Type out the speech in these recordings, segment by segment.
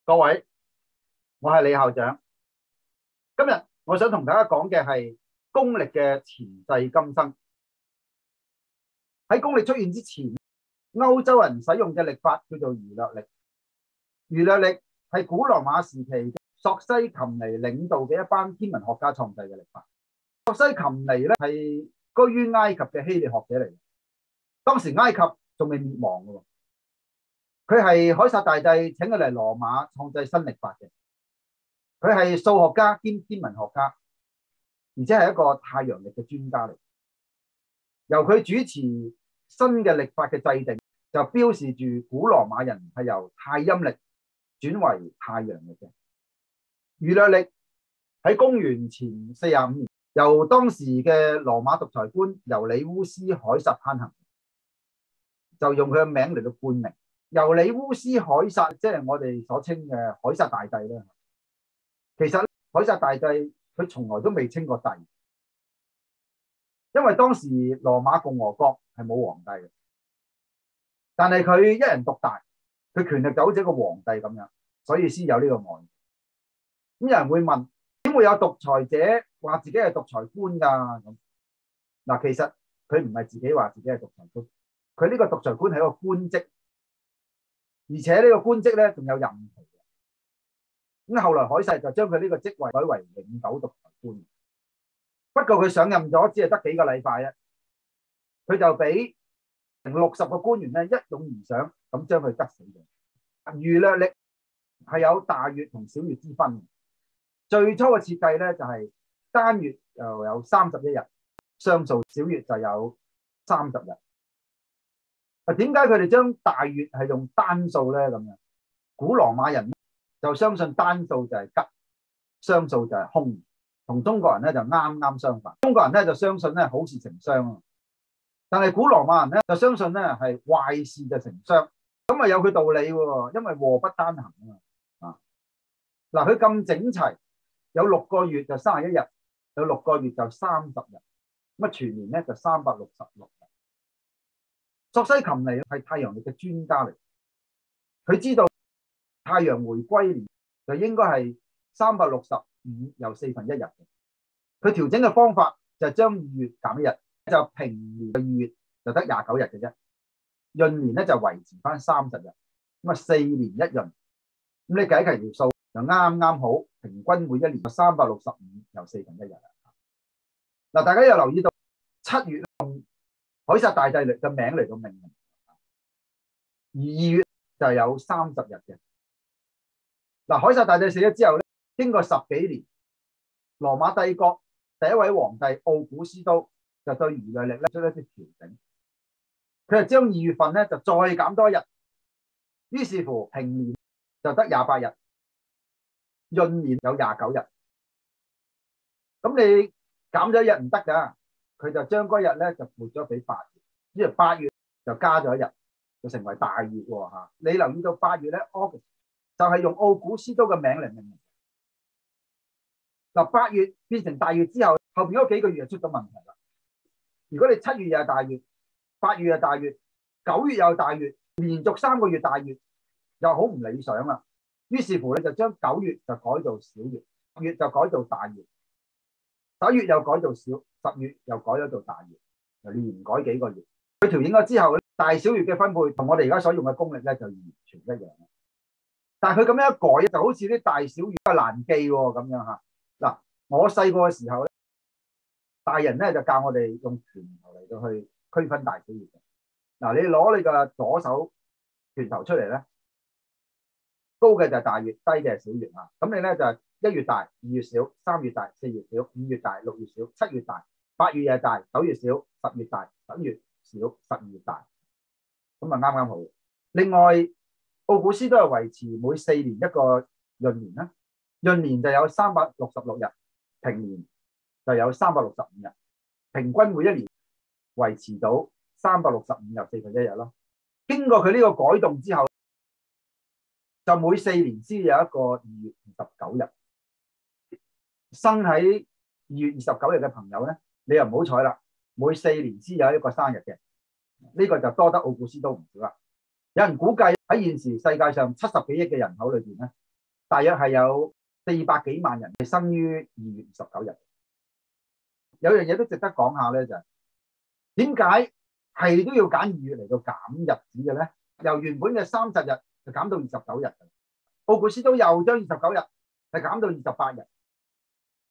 各位，我係李校長。今日我想同大家講嘅係公曆嘅前世今生。喺公曆出現之前，歐洲人使用嘅曆法叫做儒略曆。儒略曆係古羅馬時期索西琴尼領導嘅一班天文學家創制嘅曆法。索西琴尼咧係居於埃及嘅希臘學者嚟嘅，當時埃及仲未滅亡嘅。佢係凱撒大帝請佢嚟羅馬創制新曆法嘅。佢係數學家兼天文學家，而且係一個太陽曆嘅專家嚟。由佢主持新嘅曆法嘅制定，就標示住古羅馬人係由太陰曆轉為太陽曆嘅。儒略曆喺公元前45年，由當時嘅羅馬獨裁官尤里烏斯凱撒頒行，就用佢嘅名嚟到冠名。尤里烏斯凱撒即係我哋所稱嘅凱撒大帝啦。其實凱撒大帝佢從來都未稱過帝，因為當時羅馬共和國係冇皇帝嘅，但係佢一人獨大，佢權力就好似一個皇帝咁樣，所以先有呢個外號。咁有人會問，點會有獨裁者話自己係獨裁官㗎？咁嗱，其實佢唔係自己話自己係獨裁官，佢呢個獨裁官係一個官職，而且呢個官職咧仲有任期。咁後來凱撒就將佢呢個職位改為永久獨裁官。不過佢上任咗只係得幾個禮拜啊，佢就俾60個官員咧一擁而上，咁將佢吉死咗。儒略曆係有大月同小月之分。最初嘅設計咧就係單月就有31日，雙數小月就有30日。點解佢哋將大月係用單數咧？咁樣古羅馬人就相信單數就係吉，雙數就係凶，同中國人咧就啱啱相反。中國人咧就相信咧好事成雙，但係古羅馬人咧就相信咧係壞事就成雙，咁啊有佢道理喎，因為禍不單行啊。嗱，佢咁整齊，有6個月就31日，有6個月就30日，咁啊全年咧就366日。索西琴尼係太陽曆嘅專家嚟，佢知道太陽回歸年就應該係365又1/4日嘅。佢調整嘅方法就將2月減1日，就平年嘅2月就得29日嘅啫。閏年咧就維持翻30日，咁啊4年1閏。咁你計一計條數就啱啱好，平均每一年就365又1/4日。嗱，大家又留意到7月用凱撒大帝嘅名嚟到命名，而2月就有30日嘅。嗱，凱撒大帝死咗之後咧，經過10幾年，羅馬帝國第一位皇帝奧古斯都就對儒略曆咧作出一啲調整，佢就將2月份咧就再減多一日，於是乎平年就得28日，閏年有29日。咁你減咗一日唔得㗎，佢就將嗰日咧就撥咗俾8月，於是8月就加咗一日，就成為大月喎嚇。你留意到8月咧 August 就係用奧古斯都嘅名嚟命名。嗱，8月變成大月之後，後邊嗰幾個月就出咗問題啦。如果你7月又係大月，8月又係大月，9月又係大月，連續3個月大月，又好唔理想啦。於是乎你就將9月就改做小月，10月就改做大月，11月又改做小，10月又改咗做大月，就連改幾個月。佢調整咗之後，大小月嘅分配同我哋而家所用嘅公曆咧就完全一樣。但係佢咁樣一改，就好似啲大小月都難記喎咁樣嚇。嗱，我細個嘅時候咧，大人咧就教我哋用拳頭嚟到去區分大小月。嗱，你攞你個左手拳頭出嚟咧，高嘅就係大月，低嘅係小月啊。咁你咧就1月大，2月小，3月大，4月小，5月大，6月小，7月大，8月又係大，9月小，10月大，11月小，12月大，咁啊啱啱好。另外，奧古斯都係維持每4年一個閏年啦，閏年就有366日，平年就有365日，平均每一年維持到365又1/4日咯。經過佢呢個改動之後，就每4年先有一個2月29日。生喺2月29日嘅朋友咧，你又唔好彩啦，每4年先有一個生日嘅，呢個就多得奧古斯都唔少啦。有人估計喺現時世界上70幾億嘅人口裏邊咧，大約係有400幾萬人係生於2月29日。有樣嘢都值得講下咧，就係點解係都要揀2月嚟到減日子嘅咧？由原本嘅30日就減到29日。奧古斯都又將29日係減到28日，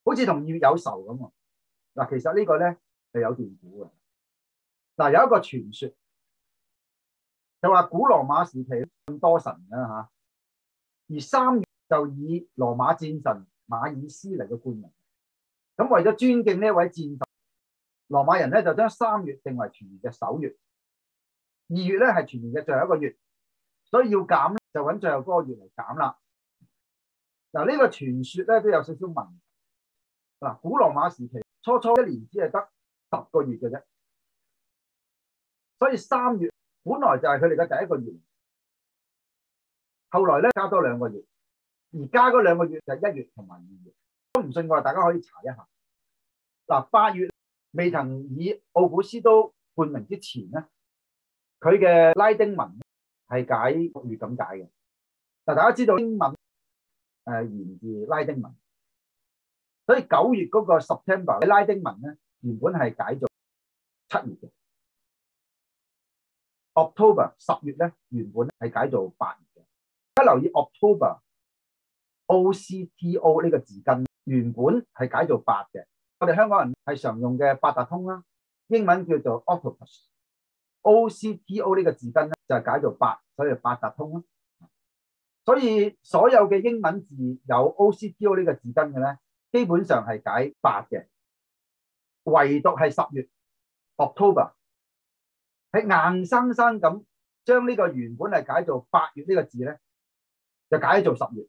好似同2月有仇咁喎。嗱，其實呢個咧係有段古嘅。嗱，有一個傳說就話古羅馬時期咁多神啦嚇，而3月就以羅馬戰神馬爾斯嚟嘅冠名。咁為咗尊敬呢一位戰神，羅馬人咧就將3月定為全年嘅首月，2月咧係全年嘅最後一個月，所以要減咧就揾最後嗰個月嚟減啦。嗱，呢個傳說咧都有少少問題。嗱，古羅馬時期初一年只係得10個月嘅啫，所以3月本來就係佢哋嘅第一個月，後來咧加多2個月，而加嗰2個月就係1月同埋2月。都唔信嘅話，大家可以查一下。嗱，8月未曾以奧古斯都冠名之前咧，佢嘅拉丁文係解6月咁解嘅。嗱，大家知道英文源自拉丁文，所以9月嗰個 September 嘅拉丁文咧原本係解做7月嘅。October 10月咧原本係解做8月嘅。大家留意 October OCTO 呢個字根原本係解做8嘅。我哋香港人係常用嘅八達通啦，英文叫做 Octopus。OCTO 呢個字根咧就係解做8，所以八達通啦。所以所有嘅英文字有 OCTO 呢個字根嘅咧，基本上係解8嘅，唯獨係10月 October 係硬生生咁將呢個原本係解做8月呢個字咧，就解做10月。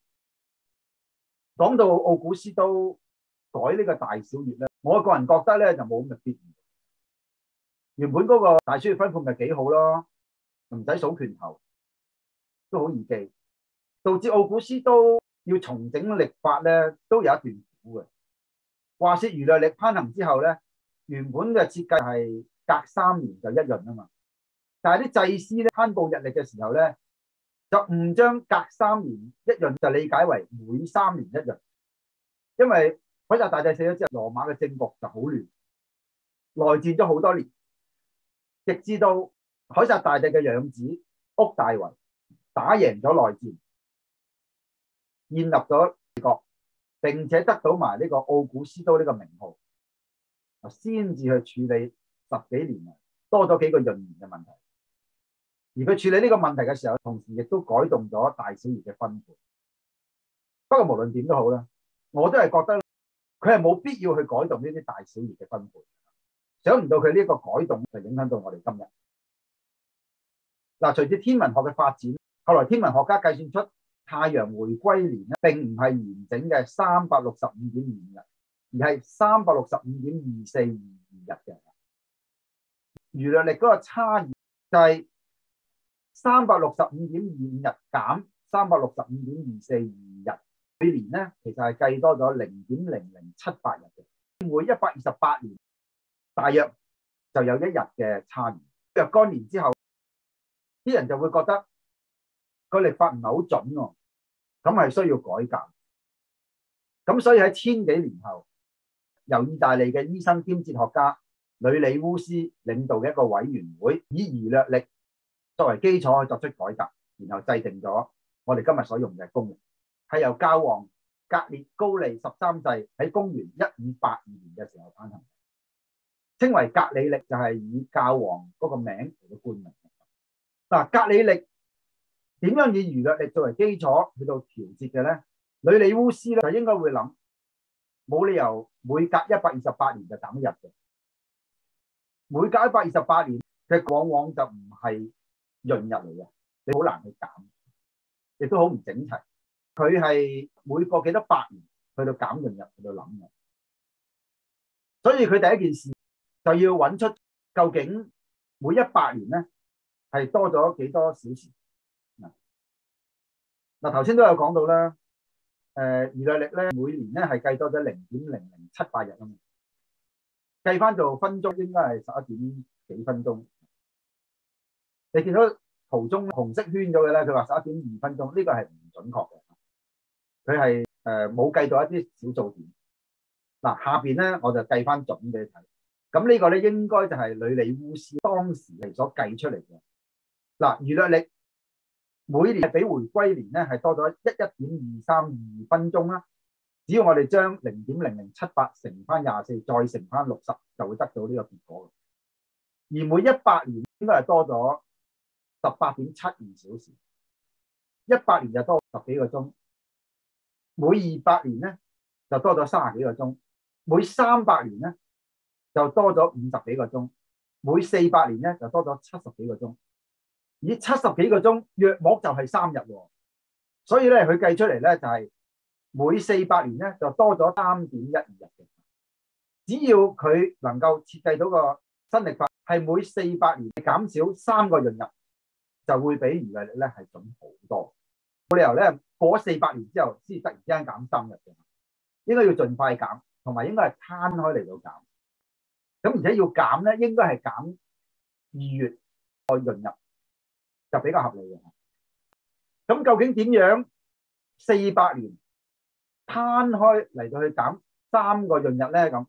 講到奧古斯都改呢個大小月咧，我個人覺得咧就冇咁嘅必要。原本嗰個大小月分配咪幾好咯，唔使數拳頭，都好易記。導致奧古斯都要重整曆法咧，都有一段古嘅。話說儒略曆頒行之後咧，原本嘅設計係隔3年就一閏啊嘛。但係啲祭司咧頒布日曆嘅時候咧，就唔將隔3年一閏就理解為每3年一閏，因為凱撒大帝死咗之後，羅馬嘅政局就好亂，內戰咗好多年，直至到凱撒大帝嘅養子屋大維打贏咗內戰，建立咗國，並且得到埋呢個奧古斯都呢個名號，先至去處理10幾年多咗幾個閏年嘅問題。而佢處理呢個問題嘅時候，同時亦都改動咗大小月嘅分配。不過無論點都好啦，我都係覺得佢係冇必要去改動呢啲大小月嘅分配。想唔到佢呢個改動就影響到我哋今日。嗱，隨住天文學嘅發展，後來天文學家計算出太陽回歸年咧，並唔係完整嘅365.25日，而係365.2422日嘅。儒略曆嗰個差異就係365.25日減365.242日，每年咧其實係計多咗0.0078日嘅。每128年大約就有1日嘅差異。若干年之後，啲人就會覺得個曆法唔係好準喎，咁係需要改革。咁所以喺1000幾年後，由意大利嘅醫生兼哲學家呂里烏斯領導嘅一個委員會，以儒略曆作為基礎去作出改革，然後制定咗我哋今日所用嘅公曆，係由教皇格列高利13世喺公元1582年嘅時候頒行，稱為格里曆，就係以教皇嗰個名嚟到冠名。嗱，格里曆點樣以儒略曆作為基礎去到調節嘅咧？呂里烏斯咧就應該會諗，冇理由每隔128年就減一日嘅，每隔128年嘅往往就唔係閏日嚟嘅，你好難去減，亦都好唔整齊。佢係每個幾多百年去到減閏日去到諗嘅，所以佢第一件事就要揾出究竟每100年咧係多咗幾多小時。嗱，頭先都有講到啦，儒略曆咧每年咧係計多咗0.0078日啊嘛，計翻做分鐘應該係11點幾分鐘。你見到圖中紅色圈咗嘅咧，佢話11點2分鐘，呢個係唔準確嘅。佢係冇計到一啲小數點。嗱，下邊咧我就計翻準俾你睇。咁呢個咧應該就係呂里烏斯當時嚟所計出嚟嘅。嗱，預略曆每年係比回歸年咧係多咗11.232分鐘啦。只要我哋將0.0078乘翻24，再乘翻60，就會得到呢個結果。而每100年應該係多咗18.72小時，100年就多10幾個鐘，每200年咧就多咗30幾個鐘，每300年咧就多咗50幾個鐘，每400年咧就多咗70幾個鐘。而70幾個鐘約莫就係3日喎，所以咧佢計出嚟咧就係每400年咧就多咗3.12日嘅。只要佢能夠設計到個新曆法係每400年減少3個閏日，就會比預略曆咧係準好多。冇理由咧過咗400年之後先突然之間減3日嘅，應該要盡快減，同埋應該係攤開嚟到減。咁而且要減咧，應該係減2月個閏日就比較合理嘅。咁究竟點樣400年攤開嚟到去減3個閏日咧？咁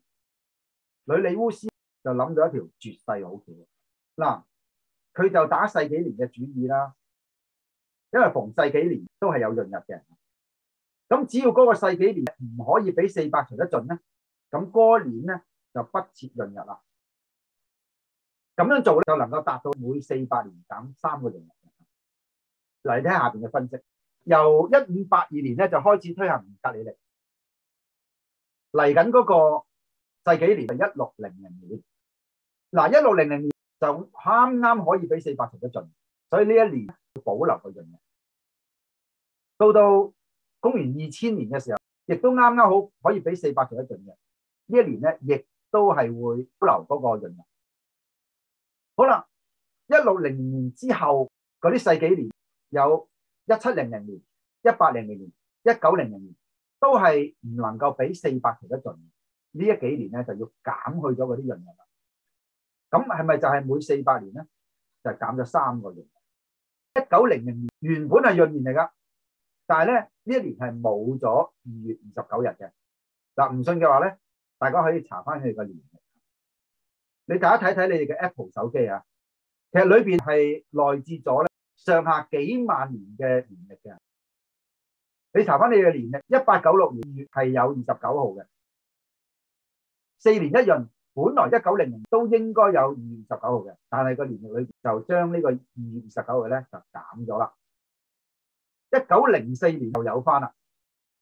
呂里烏斯就諗咗一條絕世好橋。嗱，佢就打世紀年嘅主意啦，因為逢世紀年都係有閏日嘅。咁只要嗰個世紀年唔可以俾400除得盡咧，咁嗰年咧就不設閏日啦。咁樣做咧就能夠達到每400年減3個閏日。嚟睇下邊嘅分析，由1582年咧就開始推行格里曆，嚟緊嗰個世紀年係1600年。嗱，1600年就啱啱可以俾400除得盡，所以呢一年要保留個閏日。到公元2000年嘅時候，亦都啱啱好可以俾400除得盡嘅。呢一年咧，亦都係會保留嗰個閏日。好啦，1600年之後嗰啲世紀年有1700年、1800年、1900年，都係唔能夠俾400除得盡。呢一幾年咧就要減去咗嗰啲閏日啦。咁係咪就係每400年咧就減咗3個閏日？1900年原本係閏年嚟噶，但係咧呢一年係冇咗2月29日嘅。嗱，唔信嘅話咧，大家可以查翻佢哋嘅年曆。你大家睇睇你哋嘅 Apple 手機啊，其實裏邊係內置咗咧上下幾萬年嘅年曆嘅。你查翻你嘅年曆，1896年2月係有29號嘅，4年一閏。本來1900年都應該有2月29號嘅，但係個年曆裏邊就將呢個2月29號咧就減咗啦。1904年就有翻啦。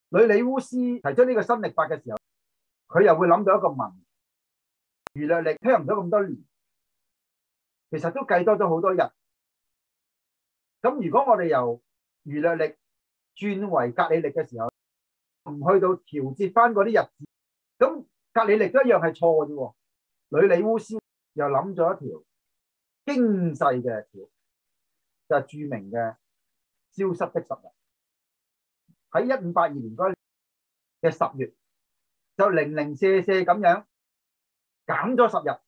呂里烏斯提出呢個新曆法嘅時候，佢又會諗到一個問題：預略曆推行咗咁多年，其實都計多咗好多日。咁如果我哋由預略曆轉為格里曆嘅時候，唔去到調節翻嗰啲日子，咁格里曆都一樣係錯嘅啫。呂里烏斯又諗咗一條驚世嘅橋，就係著名嘅消失的10日。喺1582年嗰嘅10月，就零零舍舍咁樣減咗10日。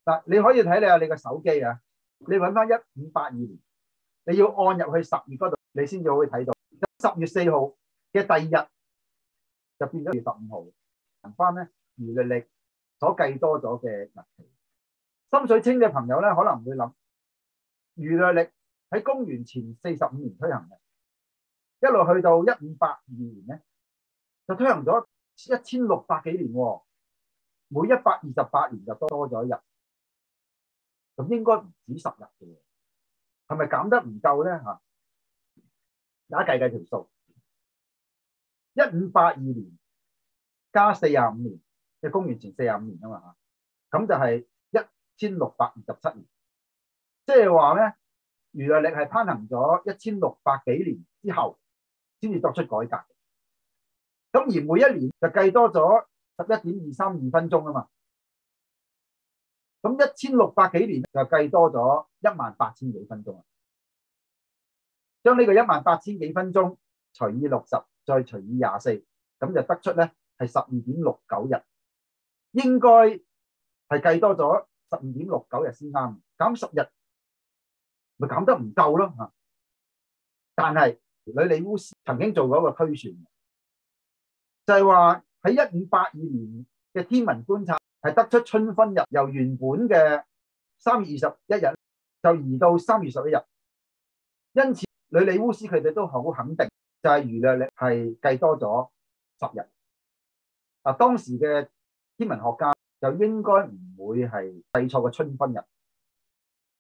嗱，你可以睇下你個手機啊，你揾翻1582年，你要按入去10月嗰度，你先至可以睇到。10月4號嘅第二日就變咗10月15號。行翻咧預略曆所計多咗嘅日期。心水清嘅朋友咧，可能會諗預略曆喺公元前45年推行嘅，一路去到1582年咧，就推行咗1600幾年喎，每128年就多咗一日，咁應該唔止10日嘅，係咪減得唔夠咧嚇？大家計計條數，1582年加45年，即係公元前45年啊嘛嚇，咁就係1627年，即係話咧，預略曆係攤行咗1600幾年之後，先至作出改革。咁而每一年就計多咗11.232分鐘啊嘛，咁1600幾年就計多咗18000幾分鐘啊。將呢個18000幾分鐘除以60，再除以24，咁就得出咧係12.69日，應該係計多咗12.69日先啱，減10日咪減得唔夠咯嚇。但係呂利烏斯曾經做過一個推算，就係話喺1582年嘅天文觀察係得出春分日由原本嘅3月21日就移到3月11日，因此呂利烏斯佢哋都好肯定就係餘略曆係計多咗10日。當時嘅天文學家就應該唔會係計錯個春分日，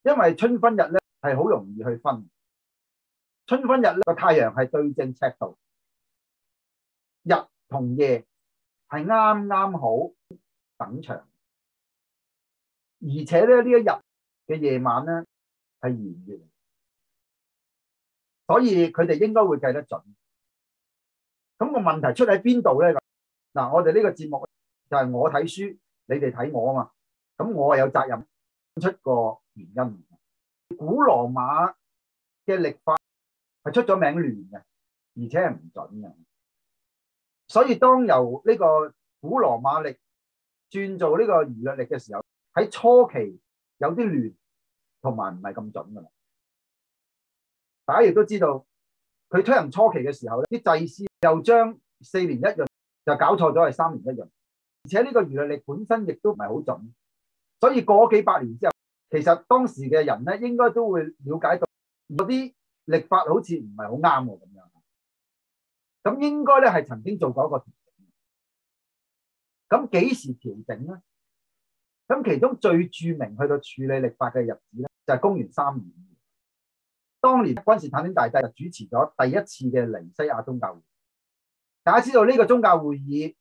因為春分日咧係好容易去分。春分日咧個太陽係對正赤道，日同夜係啱啱好等長，而且咧呢一日嘅夜晚咧係圓月，所以佢哋應該會計得準。咁個問題出喺邊度咧？嗱，我哋呢個節目就係我睇書，你哋睇我啊嘛。咁我係有責任出個原因。古羅馬嘅曆法係出咗名亂嘅，而且係唔準嘅。所以當由呢個古羅馬曆轉做呢個餘略曆嘅時候，喺初期有啲亂，同埋唔係咁準噶啦。大家亦都知道，佢推行初期嘅時候咧，啲祭司又將4年一閏就搞錯咗係3年一閏，而且呢個餘略曆本身亦都唔係好準，所以過咗幾百年之後，其實當時嘅人咧應該都會了解到嗰啲曆法好似唔係好啱喎咁樣。咁應該咧係曾經做過一個調整。咁幾時調整咧？咁其中最著名去到處理曆法嘅日子咧，就係公元325年。當年君士坦丁大帝就主持咗第一次嘅尼西亞宗教會議。大家知道呢個宗教會議，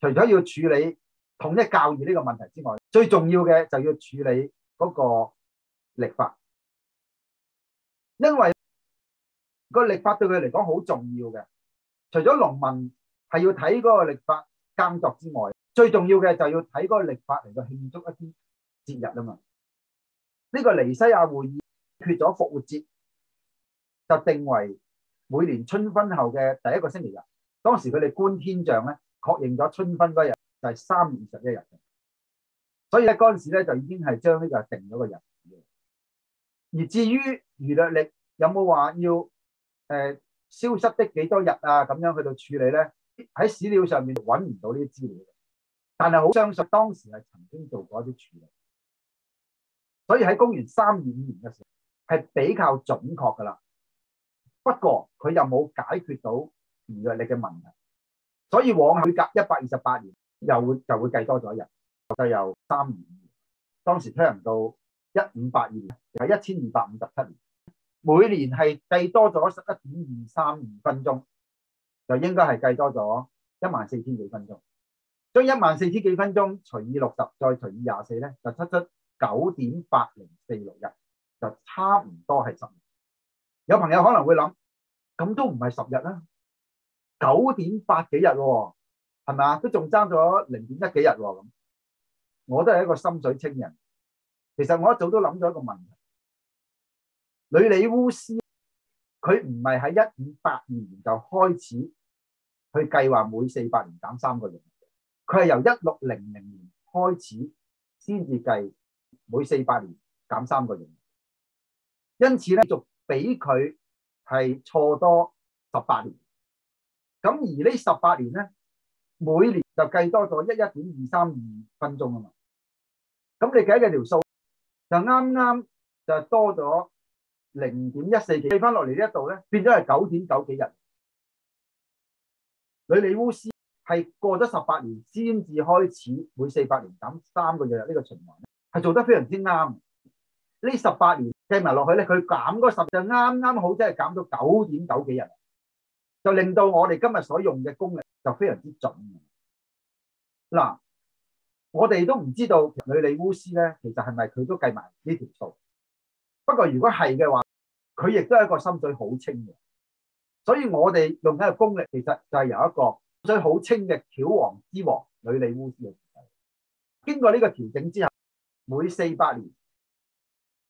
除咗要處理統一教義呢個問題之外，最重要嘅就要處理嗰個曆法，因為個曆法對佢嚟講好重要嘅。除咗農民係要睇嗰個曆法耕作之外，最重要嘅就要睇嗰個曆法嚟到慶祝一啲節日啊嘛。呢個尼西亞會議決咗復活節，就定為每年春分後嘅第一個星期日。當時佢哋觀天象咧，確認咗春分嗰日就係3月21日，所以咧嗰陣時咧就已經係將呢個定咗個日子。而至於餘略曆有冇話要消失的幾多日啊咁樣去到處理咧，喺史料上面揾唔到呢啲資料，但係好相信當時係曾經做過一啲處理，所以喺公元325年嘅時候係比較準確噶啦。不過佢又冇解決到餘略曆嘅問題，所以往後隔128年就會計多咗一日，就由325年當時推行到1582年，係1257年，每年係計多咗11.232分鐘，就應該係計多咗14000幾分鐘。將14000幾分鐘除以60，再除以24咧，就出 9.8046日，就差唔多係10日。有朋友可能會諗，咁都唔係10日啦，9.8幾日喎，係咪啊？都仲爭咗0.1幾日喎咁。我都係一個心水清人，其實我一早都諗咗一個問題。呂利烏斯佢唔係喺1582年就開始去計劃每400年減3個月，佢係由1600年開始先至計每400年減3個月，因此咧就比佢係錯多18年。咁而呢18年咧，每年就計多咗11.232分鐘啊嘛。咁你計嘅條數就啱啱就多咗0.14幾，計翻落嚟呢一度咧，變咗係9.9幾日。呂利烏斯係過咗18年先至開始每400年減3個月呢個循環，係做得非常之啱。呢18年計埋落去咧，佢減嗰10就啱啱好，即係減到9.9幾日，就令到我哋今日所用嘅公曆就非常之準。嗱，我哋都唔知道呂利烏斯咧，其實係咪佢都計埋呢條數？不過如果係嘅話，佢亦都係一個心水好清嘅。所以我哋用緊嘅公曆，其實就係由一個心水好清嘅巧王之王呂利烏斯嘅時代。經過呢個調整之後，每400年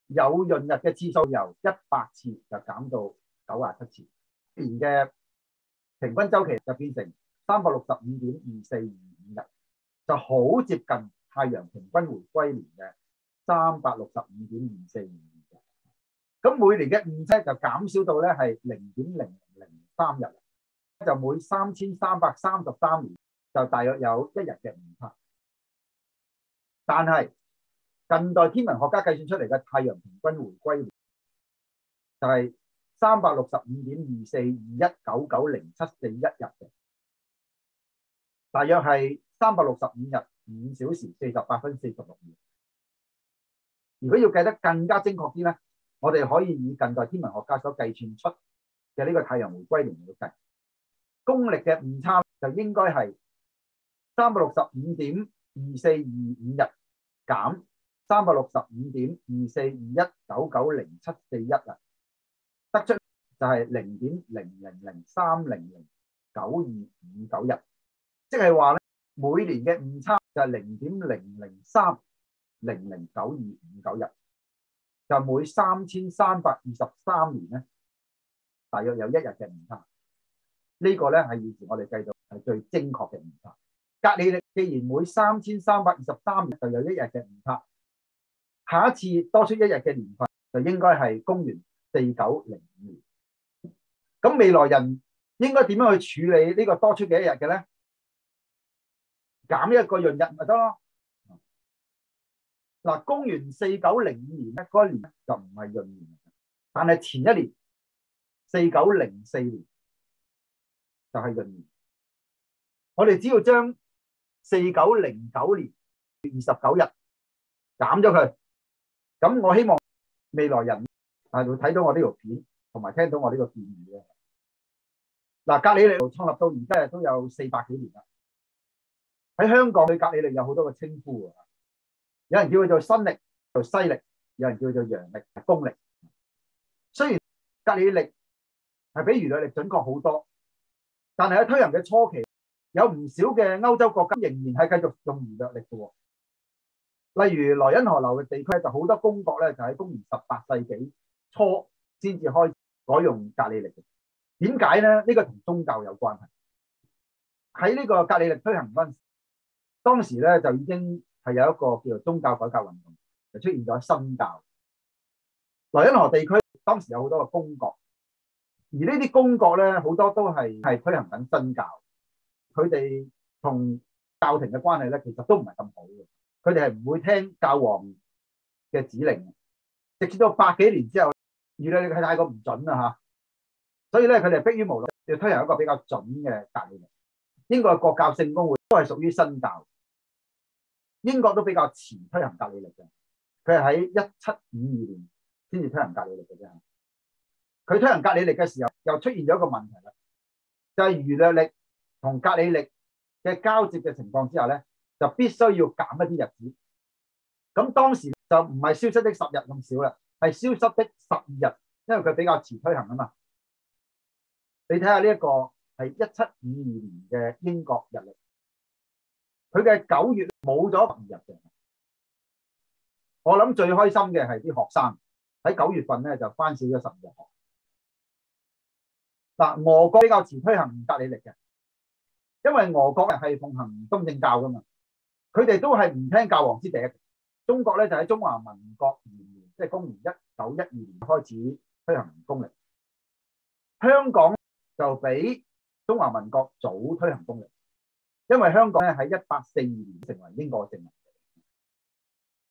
有閏日嘅次數由100次就減到97次，年嘅平均周期就變成365.2425日，就好接近太陽平均回歸年嘅365.2422日。咁每年嘅誤差就減少到咧係0.00 3日，就每3333年就大約有1日嘅誤差。但係近代天文學家計算出嚟嘅太陽平均回歸年就係365.2421990741日嘅，大約係365日5小時48分46秒。如果要計得更加精確啲咧，我哋可以以近代天文學家所計算出嘅呢個太陽回歸年嚟計，公曆嘅誤差就應該係365.2425日減365.2421990741日，得出就係0.0003009259日，即係話咧每年嘅誤差就係0.00300929日，就每3323年咧，大約有1日嘅誤差。呢個咧係以前我哋計到係最精確嘅誤差。格里曆既然每3323日就有1日嘅誤差，下一次多出1日嘅年份就應該係公元4905年。咁未來人應該點樣去處理呢個多出嘅1日嘅咧？減1個閏日咪得咯。嗱，公元4905年咧，嗰一年就唔係閏年，但係前一年4904年就係閏年。我哋只要將4909年29日減咗佢，咁我希望未來人會睇到我呢條片，同埋聽到我呢個建議嘅。嗱，格里曆創立到而家都有400幾年啦。喺香港對格里曆有好多個稱呼啊，有人叫佢做新曆、做西曆，有人叫佢做陽曆、公曆。雖然格里曆係比儒略曆準確好多，但係喺推行嘅初期，有唔少嘅歐洲國家仍然係繼續用儒略曆嘅。例如萊茵河流域地區就好多公國咧，就喺公元18世紀初先至開始改用格里曆嘅。點解咧？呢個同宗教有關係。喺呢個格里曆推行嗰陣時，當時咧就已經係有一個叫做宗教改革運動，就出現咗新教。萊茵河地區當時有好多個公國，而呢啲公國咧好多都係推行緊新教，佢哋同教廷嘅關係咧其實都唔係咁好嘅，佢哋係唔會聽教皇嘅指令，直至到100幾年之後，儒略曆係太過唔準啦嚇，所以咧佢哋迫於無奈要推行一個比較準嘅格里曆。英國嘅國教聖公會都係屬於新教，英國都比較遲推行格里曆嘅，佢係喺1752年先至推行格里曆嘅啫。佢推行格里曆嘅時候，又出現咗一個問題啦，就係儒略曆同格里曆嘅交接嘅情況之下咧，就必須要減一啲日子。咁當時就唔係消失的10日咁少啦，係消失的12日，因為佢比較遲推行啊嘛。你睇下呢一個係1752年嘅英國日曆，佢嘅9月冇咗12日嘅。我諗最開心嘅係啲學生喺9月份咧就翻少咗12日學。嗱，俄國比較遲推行格里曆嘅，因為俄國係奉行東正教噶嘛，佢哋都係唔聽教皇之笛。中國咧就喺中華民國元年，即係公元1912年開始推行公曆。香港就比中華民國早推行公曆，因為香港咧喺1842年成為英國嘅殖民地，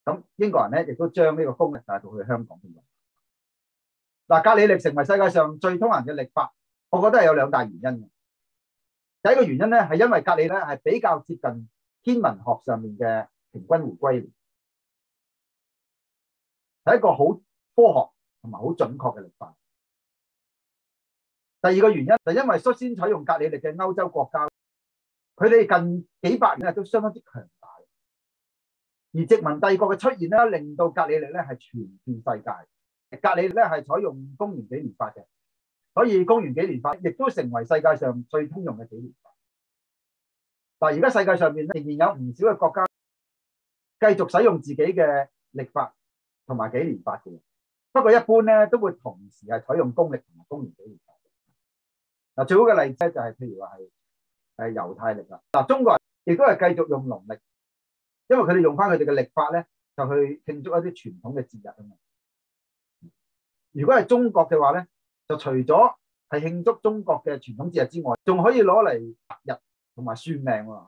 咁英國人咧亦都將呢個公曆帶到去香港去用。嗱，格里曆成為世界上最通行嘅曆法，我覺得係有2大原因嘅。第一個原因咧係因為格里曆係比較接近天文學上面嘅平均回歸年，係一個好科學同埋好準確嘅曆法。第二個原因就因為率先採用格里曆嘅歐洲國家，佢哋近幾百年都相當之強大，而殖民帝國嘅出現咧，令到格里曆咧係傳遍世界。格里曆咧係採用公元紀年法嘅，所以公元紀年法亦都成為世界上最通用嘅紀年法。但係而家世界上面仍然有唔少嘅國家繼續使用自己嘅曆法同埋紀年法嘅，不過一般咧都會同時係採用公曆同埋公元紀年法。嗱，最好嘅例子就係譬如話係猶太曆啦。嗱，中國人亦都係繼續用農曆，因為佢哋用翻佢哋嘅曆法咧，就去慶祝一啲傳統嘅節日啊嘛。如果係中國嘅話咧，就除咗係慶祝中國嘅傳統節日之外，仲可以攞嚟擇日同埋算命喎。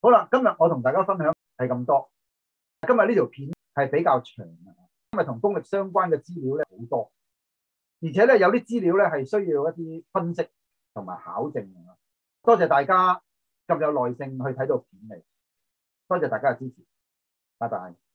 好啦，今日我同大家分享係咁多。今日呢條片係比較長嘅，因為同公曆相關嘅資料咧好多，而且咧有啲資料咧係需要一啲分析同埋考證嘅。多謝大家咁有耐性去睇到片尾，多謝大家嘅支持，拜拜。